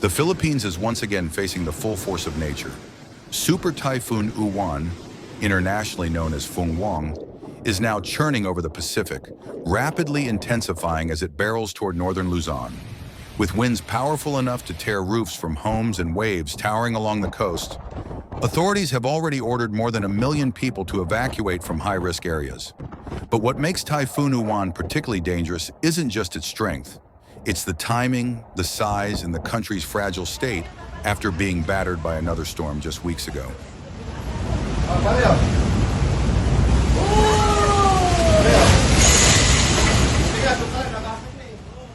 The Philippines is once again facing the full force of nature. Super Typhoon Uwan, internationally known as Fung-Wong, is now churning over the Pacific, rapidly intensifying as it barrels toward northern Luzon. With winds powerful enough to tear roofs from homes and waves towering along the coast, authorities have already ordered more than 1 million people to evacuate from high-risk areas. But what makes Typhoon Uwan particularly dangerous isn't just its strength. It's the timing, the size, and the country's fragile state after being battered by another storm just weeks ago.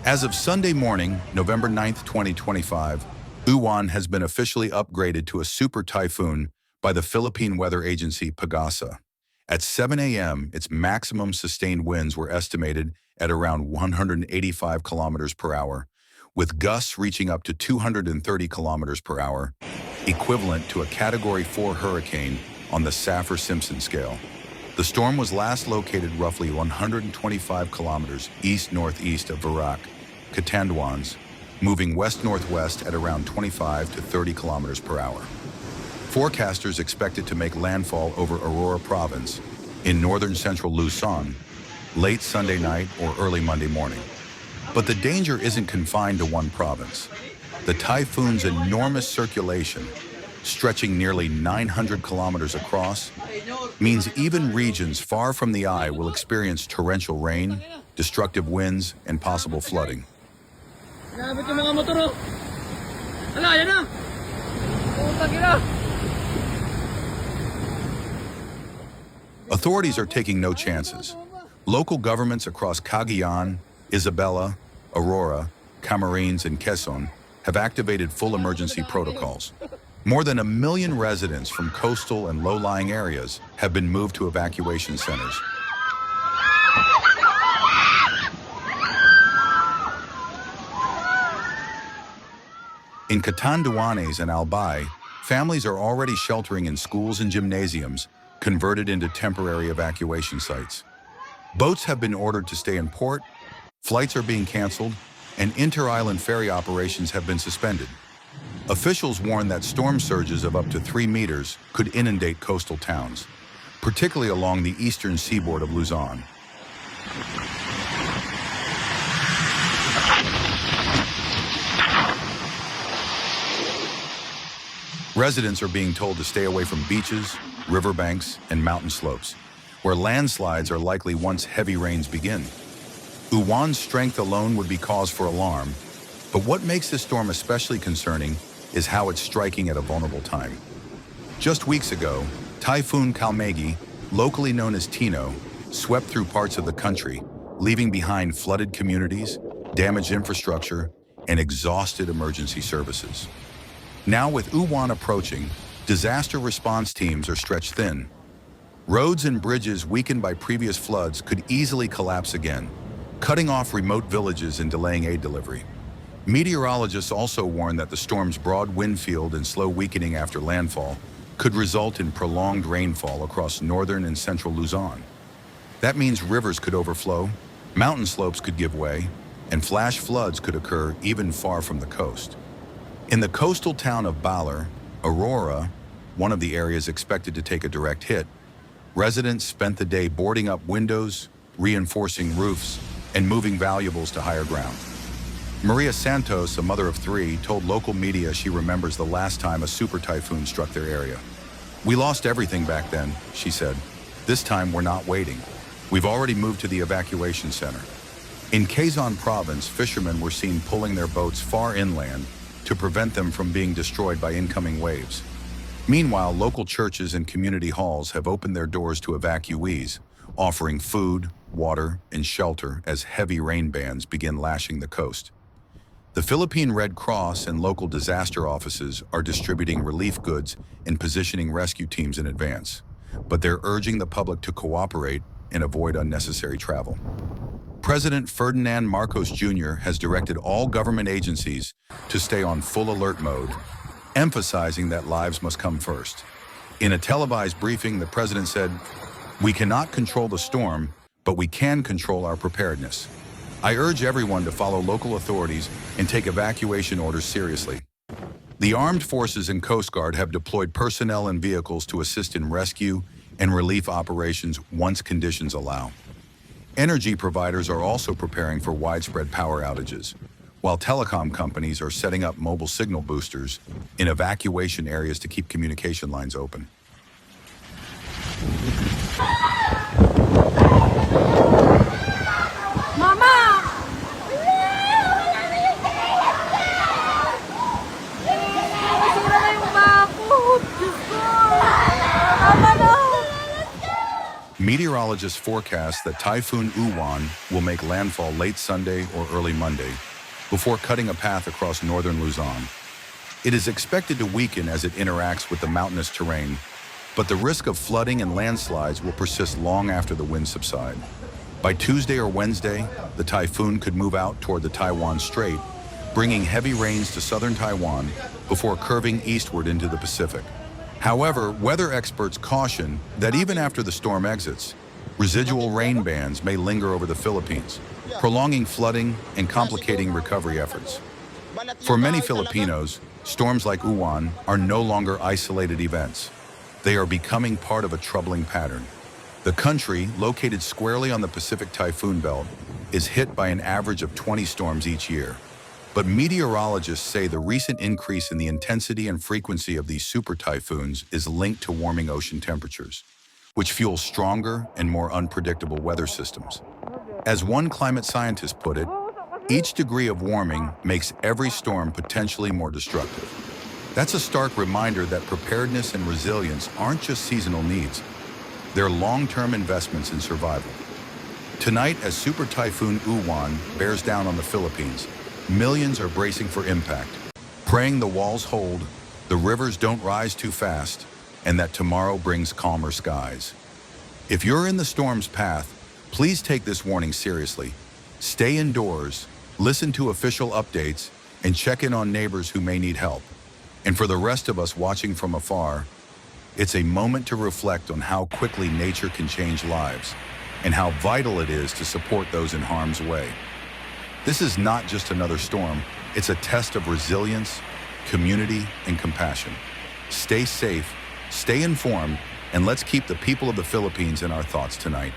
As of Sunday morning, November 9th, 2025, Uwan has been officially upgraded to a super typhoon by the Philippine weather agency PAGASA. At 7 a.m., its maximum sustained winds were estimated at around 185 kilometers per hour, with gusts reaching up to 230 kilometers per hour, equivalent to a Category 4 hurricane on the Saffir-Simpson scale. The storm was last located roughly 125 kilometers east-northeast of Verac, Catanduanes, moving west-northwest at around 25 to 30 kilometers per hour. Forecasters expect it to make landfall over Aurora Province in Northern and Central Luzon late Sunday night or early Monday morning. But the danger isn't confined to one province. The typhoon's enormous circulation, stretching nearly 900 kilometers across, means even regions far from the eye will experience torrential rain, destructive winds, and possible flooding. Authorities are taking no chances. Local governments across Cagayan, Isabela, Aurora, Camarines, and Quezon have activated full emergency protocols. More than 1 million residents from coastal and low-lying areas have been moved to evacuation centers. In Catanduanes and Albay, families are already sheltering in schools and gymnasiums converted into temporary evacuation sites. Boats have been ordered to stay in port, flights are being canceled, and inter-island ferry operations have been suspended. Officials warn that storm surges of up to 3 meters could inundate coastal towns, particularly along the eastern seaboard of Luzon. Residents are being told to stay away from beaches, riverbanks, and mountain slopes, where landslides are likely once heavy rains begin. Uwan's strength alone would be cause for alarm, but what makes this storm especially concerning is how it's striking at a vulnerable time. Just weeks ago, Typhoon Kalmegi, locally known as Tino, swept through parts of the country, leaving behind flooded communities, damaged infrastructure, and exhausted emergency services. Now with Uwan approaching, disaster response teams are stretched thin. Roads and bridges weakened by previous floods could easily collapse again, cutting off remote villages and delaying aid delivery. Meteorologists also warn that the storm's broad wind field and slow weakening after landfall could result in prolonged rainfall across northern and central Luzon. That means rivers could overflow, mountain slopes could give way, and flash floods could occur even far from the coast. In the coastal town of Baler, Aurora, one of the areas expected to take a direct hit, residents spent the day boarding up windows, reinforcing roofs, and moving valuables to higher ground. Maria Santos, a mother of 3, told local media she remembers the last time a super typhoon struck their area. "We lost everything back then," she said. "This time we're not waiting. We've already moved to the evacuation center." In Quezon Province, fishermen were seen pulling their boats far inland to prevent them from being destroyed by incoming waves. Meanwhile, local churches and community halls have opened their doors to evacuees, offering food, water, and shelter as heavy rain bands begin lashing the coast. The Philippine Red Cross and local disaster offices are distributing relief goods and positioning rescue teams in advance, but they're urging the public to cooperate and avoid unnecessary travel. President Ferdinand Marcos Jr. has directed all government agencies to stay on full alert mode, emphasizing that lives must come first. In a televised briefing, the president said, "We cannot control the storm, but we can control our preparedness. I urge everyone to follow local authorities and take evacuation orders seriously." The armed forces and Coast Guard have deployed personnel and vehicles to assist in rescue and relief operations once conditions allow. Energy providers are also preparing for widespread power outages, while telecom companies are setting up mobile signal boosters in evacuation areas to keep communication lines open. Mama! Nasira na yung bako! Diyos ko! Mama, no! Meteorologists forecast that Typhoon Uwan will make landfall late Sunday or early Monday, before cutting a path across northern Luzon. It is expected to weaken as it interacts with the mountainous terrain, but the risk of flooding and landslides will persist long after the winds subside. By Tuesday or Wednesday, the typhoon could move out toward the Taiwan Strait, bringing heavy rains to southern Taiwan before curving eastward into the Pacific. However, weather experts caution that even after the storm exits, residual rain bands may linger over the Philippines, prolonging flooding and complicating recovery efforts. For many Filipinos, storms like Uwan are no longer isolated events. They are becoming part of a troubling pattern. The country, located squarely on the Pacific typhoon belt, is hit by an average of 20 storms each year. But meteorologists say the recent increase in the intensity and frequency of these super typhoons is linked to warming ocean temperatures, which fuel stronger and more unpredictable weather systems. As one climate scientist put it, each degree of warming makes every storm potentially more destructive. That's a stark reminder that preparedness and resilience aren't just seasonal needs. They're long-term investments in survival. Tonight, as Super Typhoon Uwan bears down on the Philippines, millions are bracing for impact, praying the walls hold, the rivers don't rise too fast, and that tomorrow brings calmer skies. If you're in the storm's path, please take this warning seriously. Stay indoors, listen to official updates, and check in on neighbors who may need help. And for the rest of us watching from afar, it's a moment to reflect on how quickly nature can change lives and how vital it is to support those in harm's way. This is not just another storm, it's a test of resilience, community, and compassion. Stay safe, stay informed, and let's keep the people of the Philippines in our thoughts tonight.